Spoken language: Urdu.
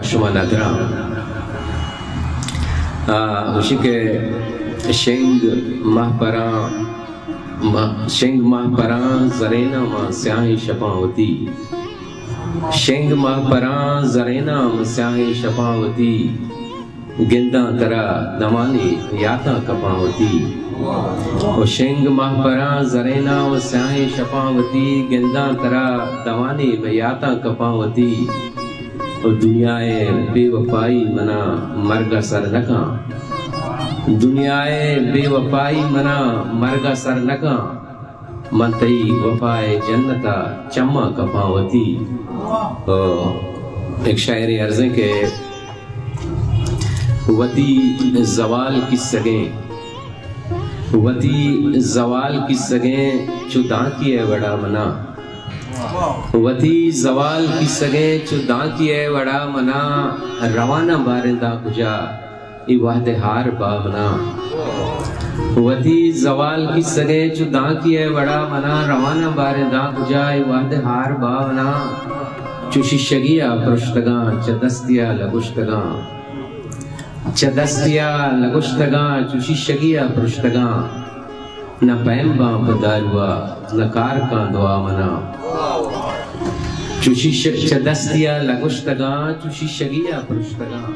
شما ندارم اسی که شنگ ماه پران زرینا ما سیاہی شفاوتی شنگ ماہ پران زرینا ما سیاہی شفاوتی گنداں ترا دمانی یاتا کپاوتی و شنگ ماہ پران زرینا و سیاہی شفاوتی گنداں ترا دمانی بیاتا کپاوتی و دنیائے بے وفائی منا مرگا سر نکاں دنیائے بے وفائی منا مرگا سر نکاں من تئی وفائے جنتا چما کپاوتی. ایک شاعری عرضیں کہ وتی زوال کی سگیں وتی زوال کی سگیں چوداں کی ہے وڑا منا وتی زوال کی سگیں چوداں کی ہے وڑا منا روانہ بارندہ کجا ای وحد ہار بامنا وتی زوال کی سگیں چوداں کی ہے وڑا منا روانہ بارندہ کجا ای وحد ہار بامنا چوشی شگیا پرشتگاں چدستیا لگشتگاں چدستیا لگشتگاں چوشی شگیا پرشتگاں نہ پیم باں بداروا نہ کار کان دعا منا چوشی چدستیا لگشتگاں چوشی شگیا پرشتگاں